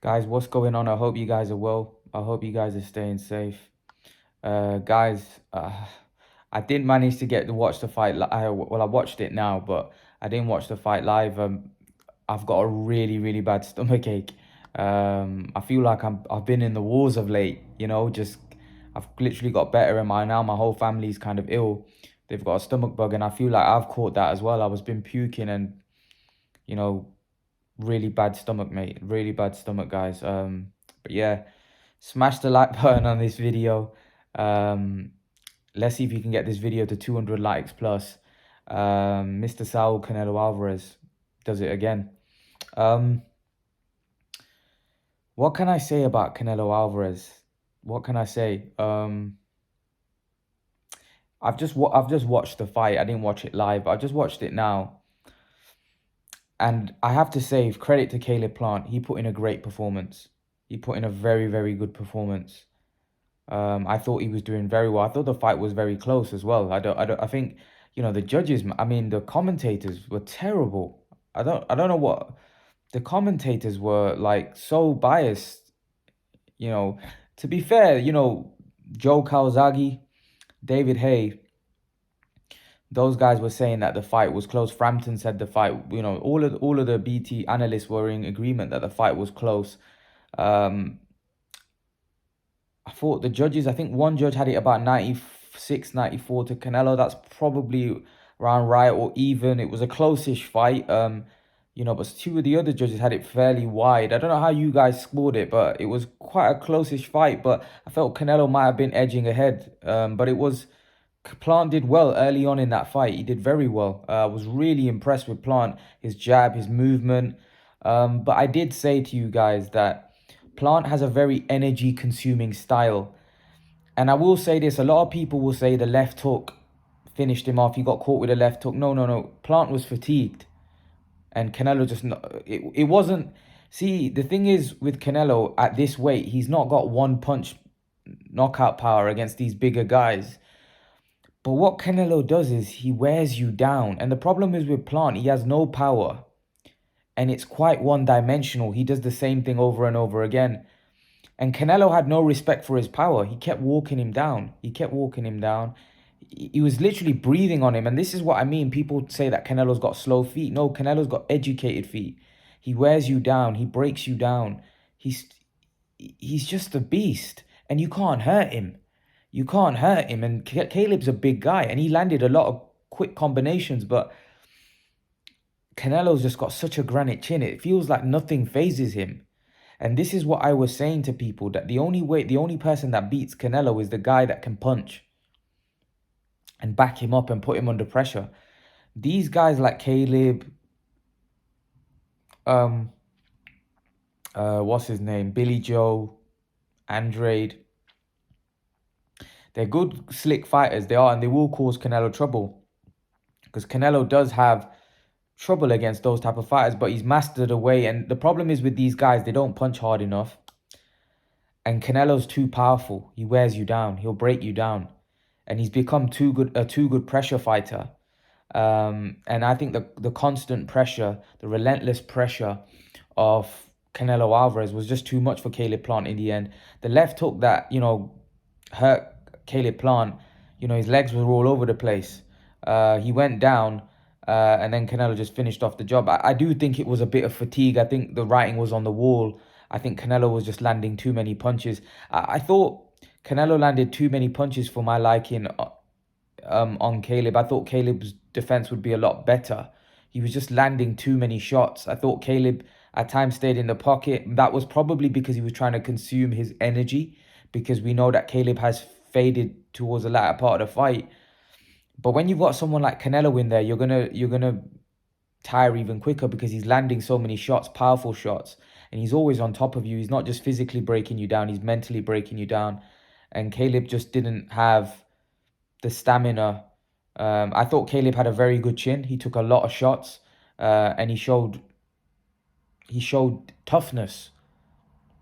Guys, what's going on? I hope you guys are well. I hope you guys are staying safe. Guys, I didn't manage to get to watch the fight. Well, I watched it now, but I didn't watch the fight live. I've got a really bad stomach ache. I feel like I've been in the wars of late. Just I've literally got better, and my whole family's kind of ill. They've got a stomach bug, and I feel like I've caught that as well. I was been puking and you know really bad stomach, mate. Really bad stomach, guys. But yeah, smash the like button on this video. Um, let's see if you can get this video to 200 likes plus. Mr. Saul Canelo Alvarez does it again. Um, what can I say about Canelo Alvarez? What can I say? I've just watched the fight. I didn't watch it live, but I just watched it now. And I have to say, credit to Caleb Plant. He put in a great performance. He put in a very good performance. I thought he was doing very well. I thought the fight was very close as well. I think, the judges, I mean, the commentators were terrible. I don't know what the commentators were like, so biased, you know. To be fair, Joe Calzaghe, David Hay, those guys were saying that the fight was close. Frampton said the fight, all of the BT analysts were in agreement that the fight was close. Um, I thought the judges, I think one judge had it about 96, 94 to Canelo. That's probably around right or even. It was a close-ish fight. But two of the other judges had it fairly wide. I don't know how you guys scored it, but it was quite a close-ish fight. But I felt Canelo might have been edging ahead. But Plant did well early on in that fight. He did very well. I was really impressed with Plant, his jab, his movement. But I did say to you guys that Plant has a very energy consuming style. And I will say this, a lot of people will say the left hook finished him off. He got caught with a left hook. No. Plant was fatigued. And Canelo just, it wasn't. See, the thing is with Canelo at this weight, he's not got one punch knockout power against these bigger guys. But what Canelo does is he wears you down. And the problem is with Plant, he has no power. And it's quite one-dimensional. He does the same thing over and over again. And Canelo had no respect for his power. He kept walking him down. He was literally breathing on him. And this is what I mean. People say that Canelo's got slow feet. No, Canelo's got educated feet. He wears you down. He breaks you down. He's just a beast. And you can't hurt him. And Caleb's a big guy. And he landed a lot of quick combinations. But Canelo's just got such a granite chin. It feels like nothing phases him. And this is what I was saying to people, that the only person that beats Canelo is the guy that can punch and back him up and put him under pressure. These guys like Caleb, what's his name? Billy Joe, Andrade. They're good, slick fighters. They are, and they will cause Canelo trouble. Because Canelo does have trouble against those type of fighters, but he's mastered a way. And the problem is with these guys, they don't punch hard enough. And Canelo's too powerful. He wears you down. He'll break you down. And he's become a too good pressure fighter. And I think the constant pressure, the relentless pressure of Canelo Alvarez was just too much for Caleb Plant in the end. The left hook that, hurt Caleb Plant, his legs were all over the place. He went down, and then Canelo just finished off the job. I do think it was a bit of fatigue. I think the writing was on the wall. I think Canelo was just landing too many punches. I thought Canelo landed too many punches for my liking on Caleb. I thought Caleb's defense would be a lot better. He was just landing too many shots. I thought Caleb at times stayed in the pocket. That was probably because he was trying to consume his energy, because we know that Caleb has faded towards the latter part of the fight. But when you've got someone like Canelo in there, you're gonna tire even quicker, because he's landing so many shots, powerful shots, and he's always on top of you. He's not just physically breaking you down, he's mentally breaking you down. And Caleb just didn't have the stamina. I thought Caleb had a very good chin. He took a lot of shots, and he showed toughness.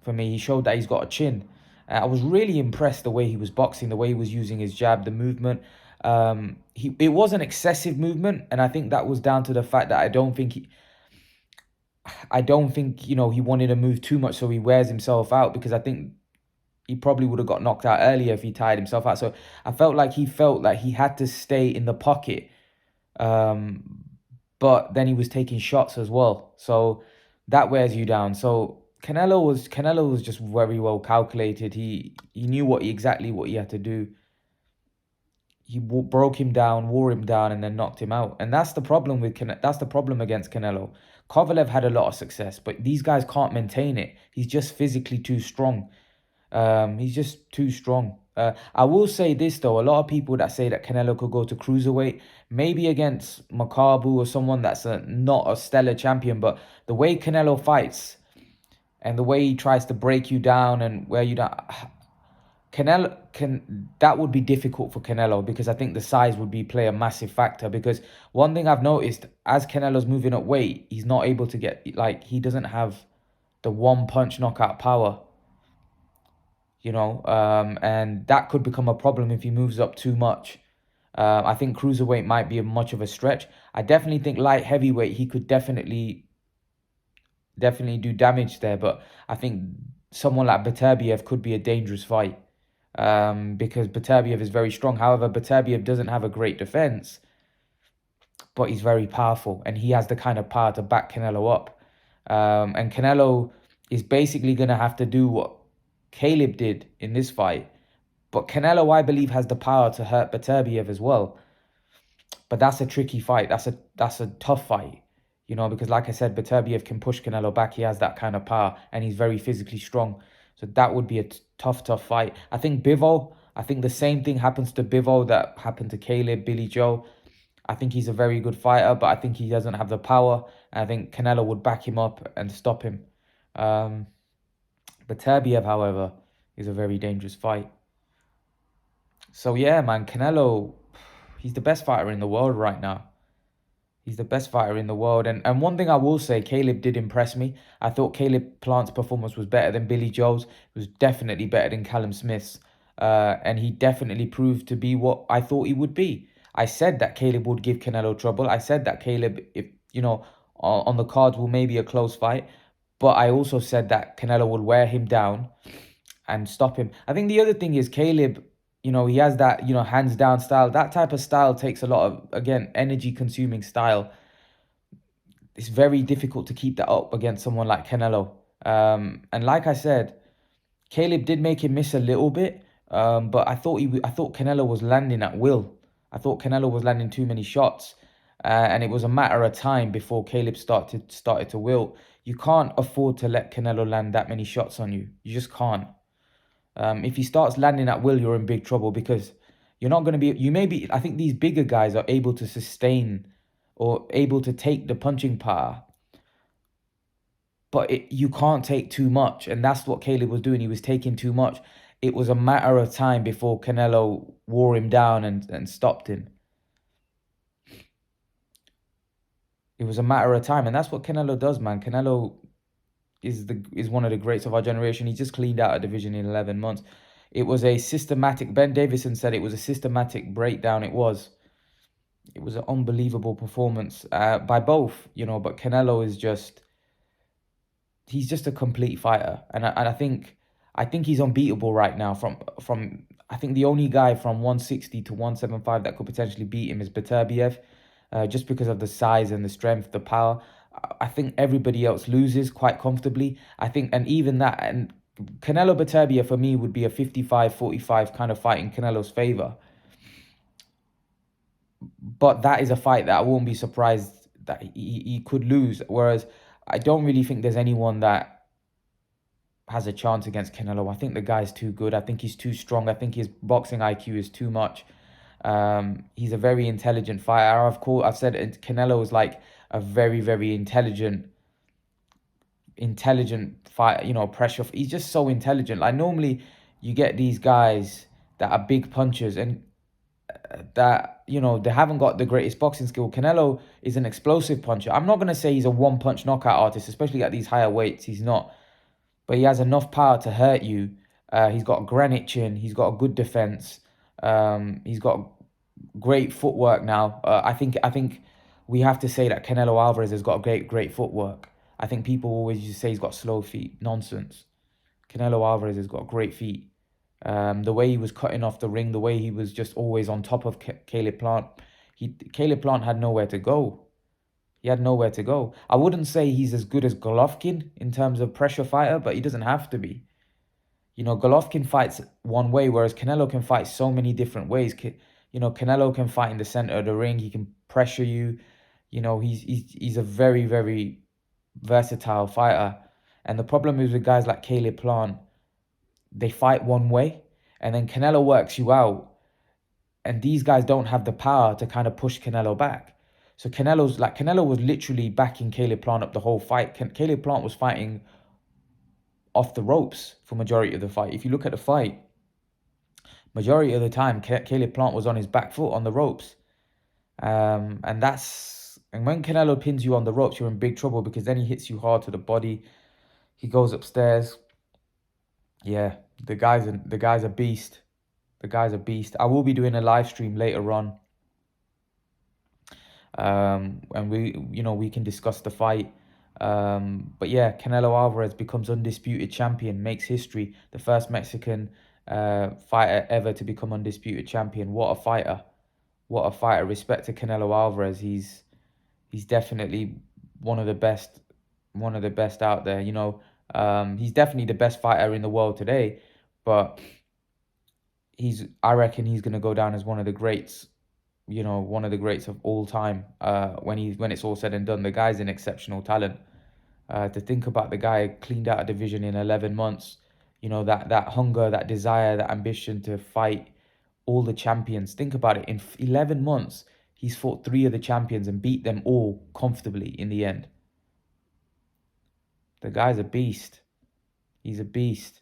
For me, he showed that he's got a chin. I was really impressed the way he was boxing, the way he was using his jab, the movement. It was an excessive movement, and I think that was down to the fact that I don't think I don't think, he wanted to move too much so he wears himself out, because I think he probably would have got knocked out earlier if he tired himself out. So I felt like he had to stay in the pocket. Um, but then he was taking shots as well. So that wears you down. So Canelo was just very well calculated. He knew exactly what he had to do. He broke him down, wore him down, and then knocked him out. And that's the problem that's the problem against Canelo. Kovalev had a lot of success, but these guys can't maintain it. He's just physically too strong. He's just too strong. I will say this though, a lot of people that say that Canelo could go to cruiserweight, maybe against Makabu or someone that's not a stellar champion, but the way Canelo fights and the way he tries to break you down and wear you down, that would be difficult for Canelo, because I think the size would play a massive factor. Because one thing I've noticed, as Canelo's moving up weight, he's not able to get, he doesn't have the one punch knockout power. And that could become a problem if he moves up too much. I think cruiserweight might be much of a stretch. I definitely think light heavyweight, he could definitely do damage there, but I think someone like Beterbiev could be a dangerous fight, because Beterbiev is very strong. However, Beterbiev doesn't have a great defense, but he's very powerful, and he has the kind of power to back Canelo up. And Canelo is basically going to have to do what Caleb did in this fight. But Canelo, I believe, has the power to hurt Beterbiev as well. But that's a tricky fight. That's a tough fight, because like I said, Beterbiev can push Canelo back. He has that kind of power, and he's very physically strong. So that would be a tough fight. I think the same thing happens to Bivol that happened to Caleb, Billy Joe. I think he's a very good fighter, but I think he doesn't have the power. And I think Canelo would back him up and stop him. Beterbiev, however, is a very dangerous fight. So yeah, man, Canelo, he's the best fighter in the world right now. He's the best fighter in the world. And one thing I will say, Caleb did impress me. I thought Caleb Plant's performance was better than Billy Joe's. It was definitely better than Callum Smith's. And he definitely proved to be what I thought he would be. I said that Caleb would give Canelo trouble. I said that Caleb, if on the cards, will maybe a close fight. But I also said that Canelo would wear him down and stop him. I think the other thing is Caleb, he has that, hands down style. That type of style takes a lot of, again, energy consuming style. It's very difficult to keep that up against someone like Canelo. And like I said, Caleb did make him miss a little bit, but I thought Canelo was landing at will. I thought Canelo was landing too many shots, and it was a matter of time before Caleb started to wilt. You can't afford to let Canelo land that many shots on you. You just can't. If he starts landing at will, you're in big trouble, because you're not going to be. I think these bigger guys are able to sustain or able to take the punching power, but you can't take too much, and that's what Caleb was doing. He was taking too much. It was a matter of time before Canelo wore him down and stopped him. It was a matter of time, and that's what Canelo does, man. Canelo is one of the greats of our generation. He just cleaned out a division in 11 months. It was a systematic. Ben Davison said it was a systematic breakdown. It was an unbelievable performance by both, But Canelo is he's just a complete fighter, and I think he's unbeatable right now. From I think the only guy from 160 to 175 that could potentially beat him is Beterbiev, just because of the size and the strength, the power. I think everybody else loses quite comfortably. I think, and even that, and Canelo Beterbiev for me would be a 55-45 kind of fight in Canelo's favor. But that is a fight that I won't be surprised that he could lose. Whereas I don't really think there's anyone that has a chance against Canelo. I think the guy's too good. I think he's too strong. I think his boxing IQ is too much. He's a very intelligent fighter. I've said Canelo is like a very, very intelligent fighter, pressure. He's just so intelligent. Like normally you get these guys that are big punchers and that, they haven't got the greatest boxing skill. Canelo is an explosive puncher. I'm not going to say he's a one-punch knockout artist, especially at these higher weights. He's not. But he has enough power to hurt you. He's got a granite chin. He's got a good defense. He's got great footwork now. I think we have to say that Canelo Alvarez has got great footwork. I think people always used to say he's got slow feet. Nonsense. Canelo Alvarez has got great feet. The way he was cutting off the ring, the way he was just always on top of Caleb Plant. Caleb Plant had nowhere to go. He had nowhere to go. I wouldn't say he's as good as Golovkin in terms of pressure fighter, but he doesn't have to be. You know, Golovkin fights one way, whereas Canelo can fight so many different ways. You know, Canelo can fight in the center of the ring. He can pressure you. You know, he's a very, very versatile fighter. And the problem is with guys like Caleb Plant, they fight one way, and then Canelo works you out. And these guys don't have the power to kind of push Canelo back. So Canelo was literally backing Caleb Plant up the whole fight. Caleb Plant was fighting off the ropes for majority of the fight. If you look at the fight, majority of the time, Caleb Plant was on his back foot on the ropes. And when Canelo pins you on the ropes, you're in big trouble, because then he hits you hard to the body. He goes upstairs. Yeah, the guy's a beast. The guy's a beast. I will be doing a live stream later on. And we can discuss the fight. But yeah, Canelo Alvarez becomes undisputed champion, makes history. The first Mexican fighter ever to become undisputed champion. What a fighter. What a fighter. Respect to Canelo Alvarez. He's definitely one of the best out there. You know, he's definitely the best fighter in the world today, but I reckon he's going to go down as one of the greats, you know, one of the greats of all time. When it's all said and done, the guy's an exceptional talent. To think about, the guy cleaned out a division in 11 months. You know, that hunger, that desire, that ambition to fight all the champions. Think about it. In 11 months, he's fought 3 of the champions and beat them all comfortably in the end. The guy's a beast. He's a beast.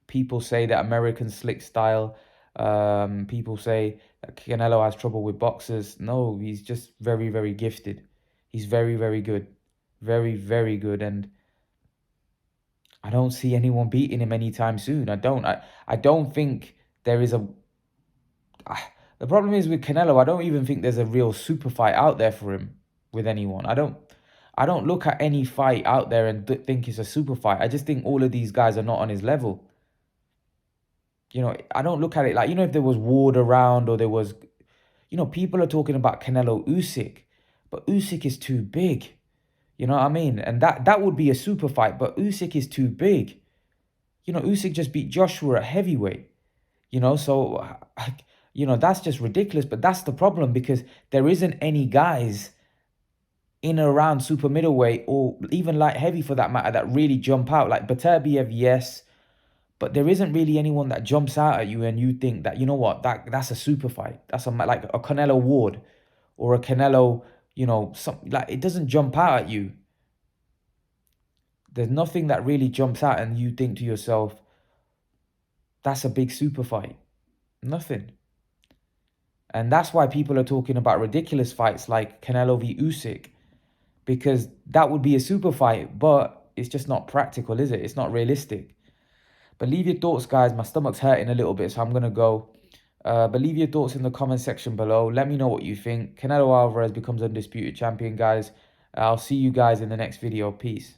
People say that American slick style. People say that Canelo has trouble with boxers. No, he's just very, very gifted. He's very, very good. Very, very good. And I don't see anyone beating him anytime soon. I don't think there is a... The problem is with Canelo, I don't even think there's a real super fight out there for him with anyone. I don't look at any fight out there and think it's a super fight. I just think all of these guys are not on his level. You know, I don't look at it like, you know, if there was Ward around, or there was, you know, people are talking about Canelo Usyk, but Usyk is too big. You know what I mean? And that would be a super fight, but Usyk is too big. You know, Usyk just beat Joshua at heavyweight. You know, so, you know, that's just ridiculous. But that's the problem, because there isn't any guys in and around super middleweight, or even light heavy for that matter, that really jump out. Like Beterbiev, yes. But there isn't really anyone that jumps out at you and you think that, you know what, that's a super fight. That's like a Canelo Ward or a Canelo, you know, like, it doesn't jump out at you. There's nothing that really jumps out and you think to yourself, that's a big super fight. Nothing. And that's why people are talking about ridiculous fights like Canelo v Usyk, because that would be a super fight, but it's just not practical, is it? It's not realistic. But leave your thoughts, guys. My stomach's hurting a little bit, so I'm going to go. But leave your thoughts in the comment section below. Let me know what you think. Canelo Alvarez becomes undisputed champion, guys. I'll see you guys in the next video. Peace.